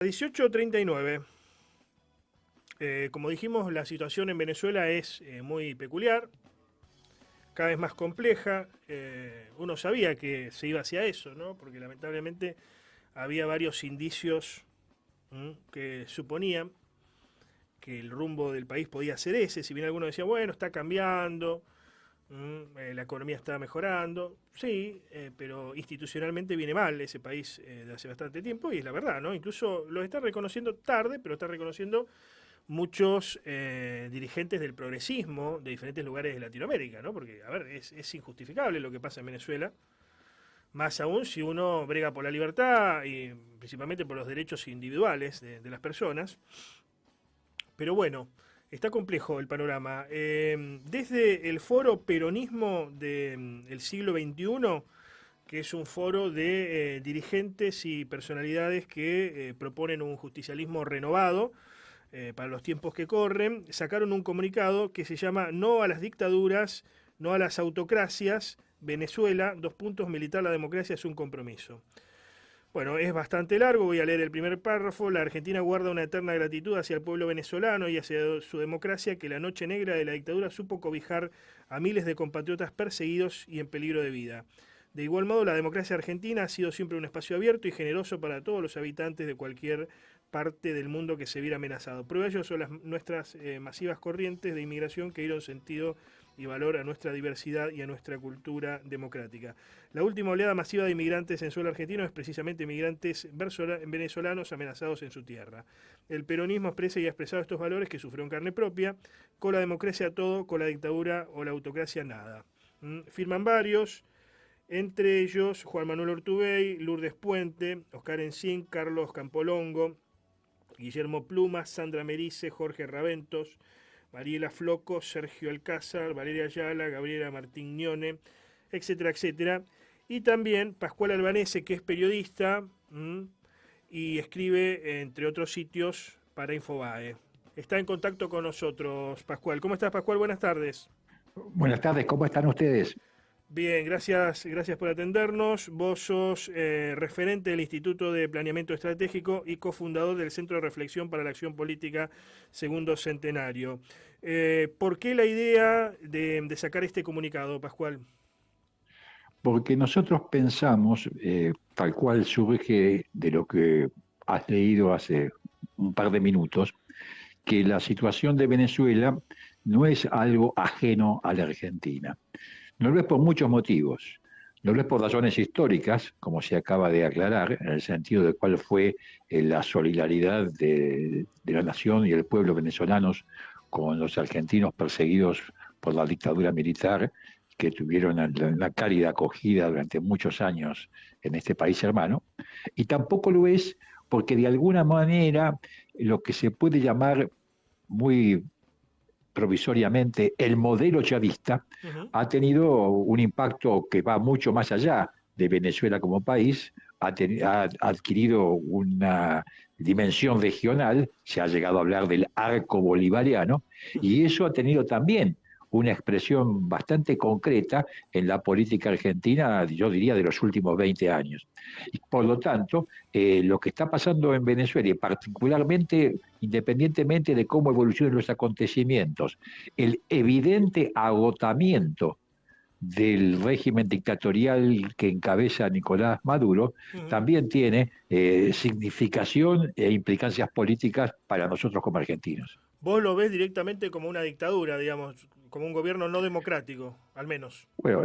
18:39. Como dijimos, la situación en Venezuela es muy peculiar, cada vez más compleja. Uno sabía que se iba hacia eso, ¿no? Porque lamentablemente había varios indicios que suponían que el rumbo del país podía ser ese. Si bien algunos decían, bueno, está cambiando, la economía está mejorando. Sí, pero institucionalmente viene mal ese país de hace bastante tiempo y es la verdad, ¿no? Incluso lo está reconociendo tarde, pero está reconociendo muchos dirigentes del progresismo de diferentes lugares de Latinoamérica, ¿no? Porque, a ver, es injustificable lo que pasa en Venezuela, más aún si uno brega por la libertad y principalmente por los derechos individuales de las personas. Pero bueno, está complejo el panorama. Desde el foro Peronismo del siglo XXI, que es un foro de dirigentes y personalidades que proponen un justicialismo renovado, para los tiempos que corren, sacaron un comunicado que se llama No a las dictaduras, no a las autocracias, Venezuela, dos puntos, militar la democracia es un compromiso. Bueno, es bastante largo, voy a leer el primer párrafo. La Argentina guarda una eterna gratitud hacia el pueblo venezolano y hacia su democracia que la noche negra de la dictadura supo cobijar a miles de compatriotas perseguidos y en peligro de vida. De igual modo, la democracia argentina ha sido siempre un espacio abierto y generoso para todos los habitantes de cualquier parte del mundo que se viera amenazado. Prueba de ello son nuestras masivas corrientes de inmigración que dieron sentido y valor a nuestra diversidad y a nuestra cultura democrática. La última oleada masiva de inmigrantes en suelo argentino es precisamente inmigrantes venezolanos amenazados en su tierra. El peronismo expresa y ha expresado estos valores que sufrió en carne propia. Con la democracia todo, con la dictadura o la autocracia nada. Firman varios, entre ellos Juan Manuel Ortubey, Lourdes Puente, Oscar Encín, Carlos Campolongo, Guillermo Plumas, Sandra Merice, Jorge Raventos, Mariela Floco, Sergio Alcázar, Valeria Ayala, Gabriela Martignone, etcétera, etcétera. Y también Pascual Albanese, que es periodista y escribe, entre otros sitios, para Infobae. Está en contacto con nosotros, Pascual. ¿Cómo estás, Pascual? Buenas tardes. Buenas tardes, ¿cómo están ustedes? Bien, gracias por atendernos. Vos sos referente del Instituto de Planeamiento Estratégico y cofundador del Centro de Reflexión para la Acción Política Segundo Centenario. ¿Por qué la idea de sacar este comunicado, Pascual? Porque nosotros pensamos, tal cual surge de lo que has leído hace un par de minutos, que la situación de Venezuela no es algo ajeno a la Argentina. No lo es por muchos motivos. No lo es por razones históricas, como se acaba de aclarar, en el sentido de cuál fue la solidaridad de la nación y el pueblo venezolanos con los argentinos perseguidos por la dictadura militar, que tuvieron una cálida acogida durante muchos años en este país hermano. Y tampoco lo es porque de alguna manera lo que se puede llamar muy provisoriamente el modelo chavista Ujú. ha tenido un impacto que va mucho más allá de Venezuela como país, ha adquirido una dimensión regional, se ha llegado a hablar del arco bolivariano, y eso ha tenido también una expresión bastante concreta en la política argentina, yo diría, de los últimos 20 años. Y por lo tanto, lo que está pasando en Venezuela, y particularmente, independientemente de cómo evolucionen los acontecimientos, el evidente agotamiento del régimen dictatorial que encabeza Nicolás Maduro, Ujú. también tiene significación e implicancias políticas para nosotros como argentinos. Vos lo ves directamente como una dictadura, digamos, como un gobierno no democrático, al menos. Bueno,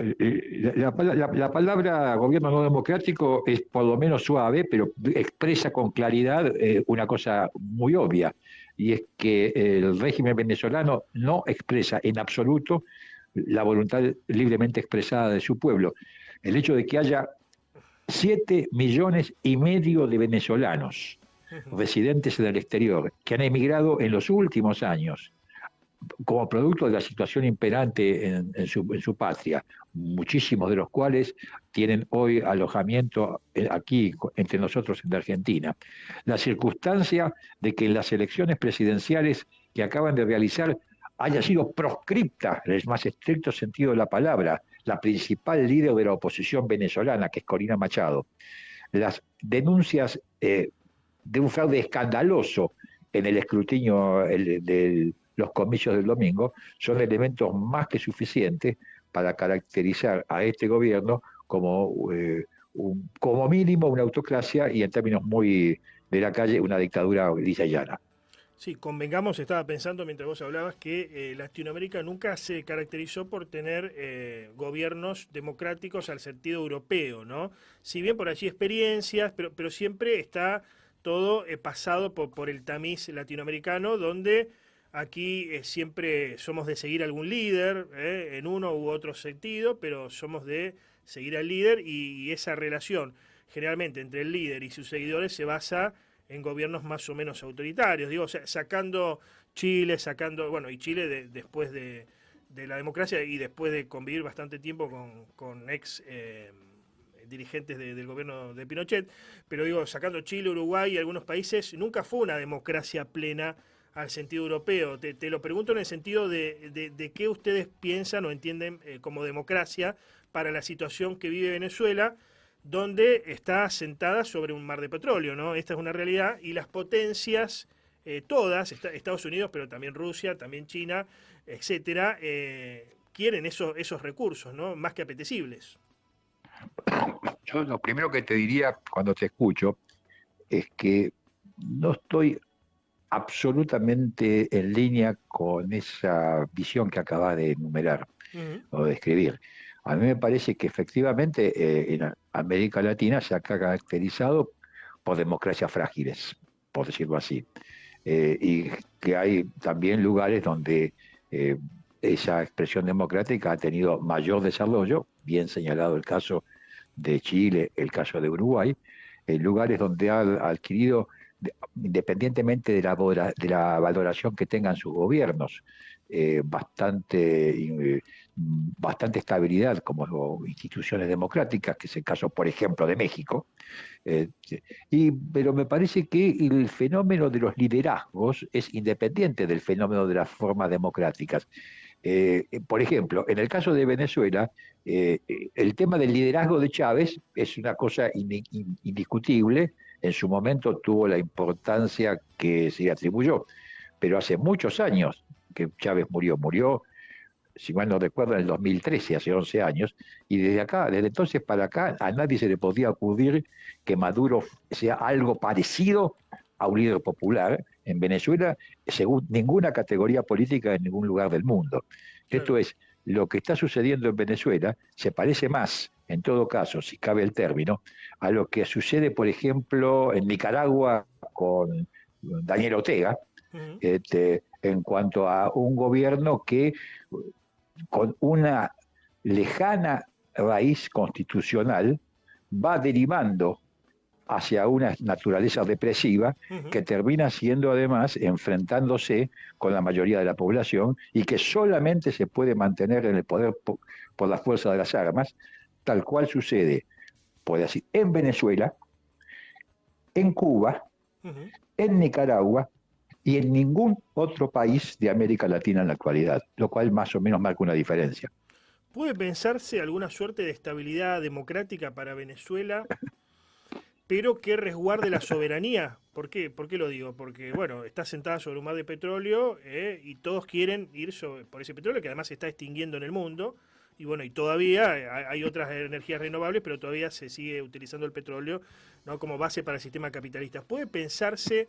la palabra gobierno no democrático es por lo menos suave, pero expresa con claridad una cosa muy obvia, y es que el régimen venezolano no expresa en absoluto la voluntad libremente expresada de su pueblo. El hecho de que haya 7,5 millones de venezolanos Ujú. residentes en el exterior que han emigrado en los últimos años como producto de la situación imperante en su patria, muchísimos de los cuales tienen hoy alojamiento aquí entre nosotros en la Argentina. La circunstancia de que en las elecciones presidenciales que acaban de realizar haya sido proscripta, en el más estricto sentido de la palabra, la principal líder de la oposición venezolana, que es Corina Machado. Las denuncias de un fraude escandaloso en el escrutinio de los comicios del domingo, son elementos más que suficientes para caracterizar a este gobierno como, como mínimo una autocracia y en términos muy de la calle una dictadura lisa y llana. Sí, convengamos, estaba pensando mientras vos hablabas que Latinoamérica nunca se caracterizó por tener gobiernos democráticos al sentido europeo, ¿no? Si bien por allí experiencias, pero siempre está todo pasado por el tamiz latinoamericano, donde aquí siempre somos de seguir algún líder, en uno u otro sentido, pero somos de seguir al líder y esa relación generalmente entre el líder y sus seguidores se basa en gobiernos más o menos autoritarios. Digo, sacando Chile, bueno, y Chile después de la democracia y después de convivir bastante tiempo con ex dirigentes del gobierno de Pinochet, pero digo, sacando Chile, Uruguay y algunos países, nunca fue una democracia plena al sentido europeo. Te lo pregunto en el sentido de qué ustedes piensan o entienden como democracia para la situación que vive Venezuela, donde está sentada sobre un mar de petróleo, ¿no? Esta es una realidad y las potencias, todas, Estados Unidos, pero también Rusia, también China, etcétera, quieren esos recursos, ¿no? Más que apetecibles. Yo lo primero que te diría cuando te escucho es que no estoy absolutamente en línea con esa visión que acabas de enumerar Uh -huh. o de escribir. A mí me parece que efectivamente en América Latina se ha caracterizado por democracias frágiles, por decirlo así, y que hay también lugares donde esa expresión democrática ha tenido mayor desarrollo, bien señalado el caso de Chile, el caso de Uruguay, en lugares donde ha adquirido, independientemente de la valoración que tengan sus gobiernos, bastante estabilidad como instituciones democráticas, que es el caso, por ejemplo, de México. Eh, pero me parece que el fenómeno de los liderazgos es independiente del fenómeno de las formas democráticas. Por ejemplo, en el caso de Venezuela, el tema del liderazgo de Chávez es una cosa indiscutible. En su momento tuvo la importancia que se le atribuyó, pero hace muchos años que Chávez murió, si mal no recuerdo, en el 2013, hace 11 años, y desde entonces para acá, a nadie se le podía acudir que Maduro sea algo parecido a un líder popular en Venezuela, según ninguna categoría política en ningún lugar del mundo. Claro. Esto es, lo que está sucediendo en Venezuela se parece más, en todo caso, si cabe el término, a lo que sucede, por ejemplo, en Nicaragua con Daniel Ortega, Uh -huh. en cuanto a un gobierno que con una lejana raíz constitucional va derivando hacia una naturaleza represiva Uh -huh. que termina siendo además enfrentándose con la mayoría de la población y que solamente se puede mantener en el poder por la fuerza de las armas, tal cual sucede, por decir, en Venezuela, en Cuba, Uh -huh. en Nicaragua y en ningún otro país de América Latina en la actualidad, lo cual más o menos marca una diferencia. ¿Puede pensarse alguna suerte de estabilidad democrática para Venezuela, pero que resguarde la soberanía? ¿Por qué? ¿Por qué lo digo? Porque, bueno, está sentada sobre un mar de petróleo y todos quieren ir por ese petróleo que además se está extinguiendo en el mundo. Y bueno, y todavía hay otras energías renovables, pero todavía se sigue utilizando el petróleo, ¿no?, como base para el sistema capitalista. ¿Puede pensarse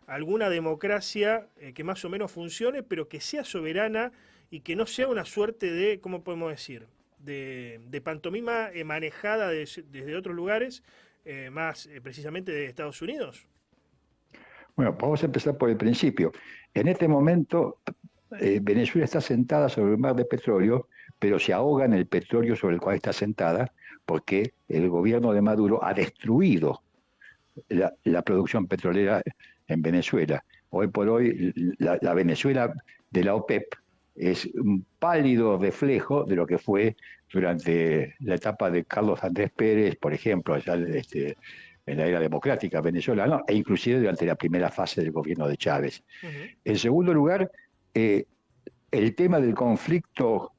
alguna democracia que más o menos funcione, pero que sea soberana y que no sea una suerte de, ¿cómo podemos decir?, de pantomima manejada desde otros lugares, más precisamente de Estados Unidos? Bueno, vamos a empezar por el principio. En este momento, Venezuela está sentada sobre un mar de petróleo, pero se ahoga en el petróleo sobre el cual está sentada, porque el gobierno de Maduro ha destruido la producción petrolera en Venezuela. Hoy por hoy, la Venezuela de la OPEP es un pálido reflejo de lo que fue durante la etapa de Carlos Andrés Pérez, por ejemplo, allá en la era democrática venezolana, e inclusive durante la primera fase del gobierno de Chávez. Uh -huh. En segundo lugar, el tema del conflicto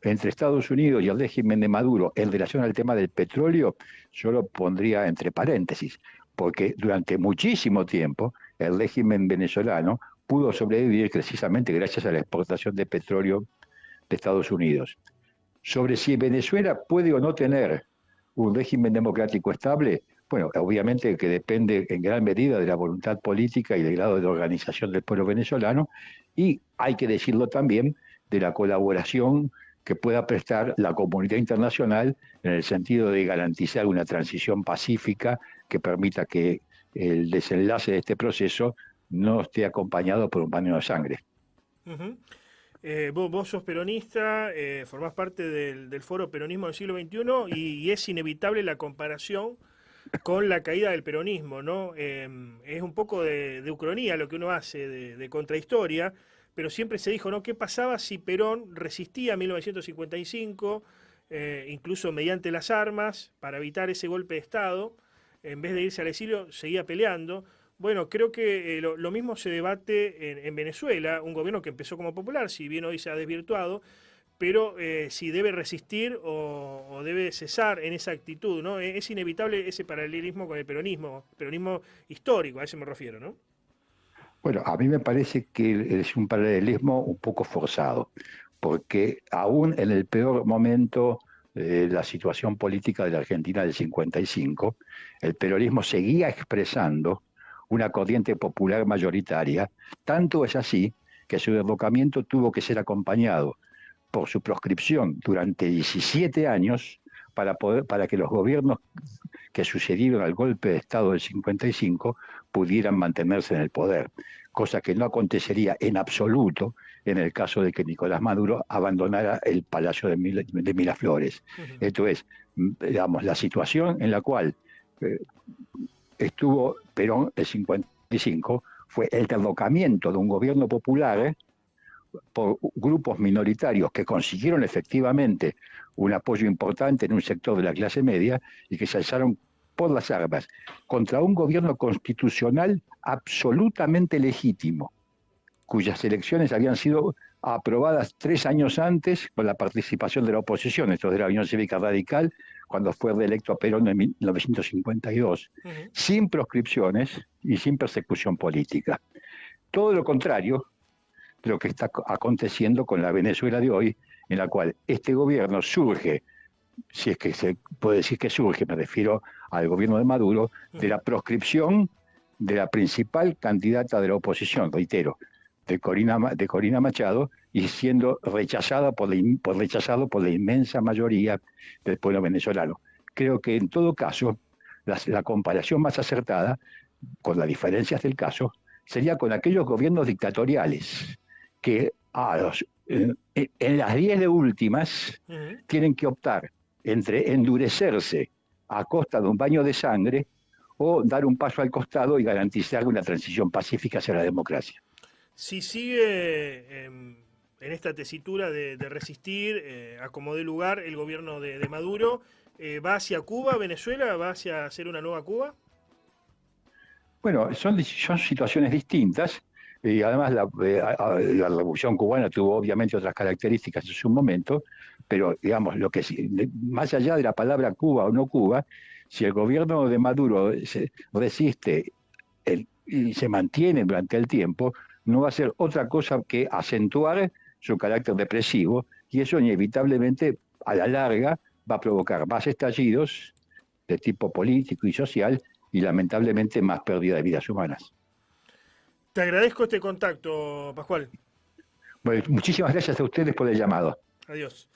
entre Estados Unidos y el régimen de Maduro en relación al tema del petróleo, yo lo pondría entre paréntesis, porque durante muchísimo tiempo el régimen venezolano pudo sobrevivir precisamente gracias a la exportación de petróleo de Estados Unidos. Sobre si Venezuela puede o no tener un régimen democrático estable, bueno, obviamente que depende en gran medida de la voluntad política y del grado de organización del pueblo venezolano, y hay que decirlo también de la colaboración que pueda prestar la comunidad internacional en el sentido de garantizar una transición pacífica que permita que el desenlace de este proceso no esté acompañado por un baño de sangre. Ujú. Vos sos peronista, formás parte del foro Peronismo del siglo XXI y es inevitable la comparación con la caída del peronismo, ¿no? Es un poco de ucronía lo que uno hace, de contrahistoria, pero siempre se dijo, ¿no? ¿Qué pasaba si Perón resistía en 1955, incluso mediante las armas, para evitar ese golpe de Estado? En vez de irse al exilio, seguía peleando. Bueno, creo que lo mismo se debate en Venezuela, un gobierno que empezó como popular, si bien hoy se ha desvirtuado, pero si debe resistir o debe cesar en esa actitud, ¿no? Es inevitable ese paralelismo con el peronismo histórico, a eso me refiero, ¿no? Bueno, a mí me parece que es un paralelismo un poco forzado, porque aún en el peor momento de la situación política de la Argentina del 55, el peronismo seguía expresando una corriente popular mayoritaria, tanto es así que su derrocamiento tuvo que ser acompañado por su proscripción durante 17 años para que los gobiernos que sucedieron al golpe de Estado del 55 pudieran mantenerse en el poder, cosa que no acontecería en absoluto en el caso de que Nicolás Maduro abandonara el Palacio de Miraflores. Ujú. Esto es, digamos, la situación en la cual estuvo Perón el 55 fue el derrocamiento de un gobierno popular por grupos minoritarios que consiguieron efectivamente un apoyo importante en un sector de la clase media y que se alzaron por las armas contra un gobierno constitucional absolutamente legítimo, cuyas elecciones habían sido aprobadas 3 años antes con la participación de la oposición, esto de la Unión Cívica Radical, cuando fue reelecto a Perón en 1952, Ujú. sin proscripciones y sin persecución política. Todo lo contrario de lo que está aconteciendo con la Venezuela de hoy, en la cual este gobierno surge, si es que se puede decir que surge, me refiero al gobierno de Maduro, de la proscripción de la principal candidata de la oposición, reitero, de Corina Machado, y siendo rechazado por la inmensa mayoría del pueblo venezolano. Creo que en todo caso, la comparación más acertada, con las diferencias del caso, sería con aquellos gobiernos dictatoriales que en las 10 de últimas Ujú. tienen que optar entre endurecerse a costa de un baño de sangre o dar un paso al costado y garantizar una transición pacífica hacia la democracia. Si sigue en esta tesitura de resistir a como dé lugar el gobierno de Maduro, ¿va hacia Cuba, Venezuela? ¿Va hacia hacer una nueva Cuba? Bueno, son situaciones distintas y además la Revolución Cubana tuvo obviamente otras características en su momento, pero digamos, más allá de la palabra Cuba o no Cuba, si el gobierno de Maduro resiste y se mantiene durante el tiempo, no va a hacer otra cosa que acentuar su carácter depresivo y eso inevitablemente a la larga va a provocar más estallidos de tipo político y social y lamentablemente más pérdida de vidas humanas. Te agradezco este contacto, Pascual. Bueno, muchísimas gracias a ustedes por el llamado. Adiós.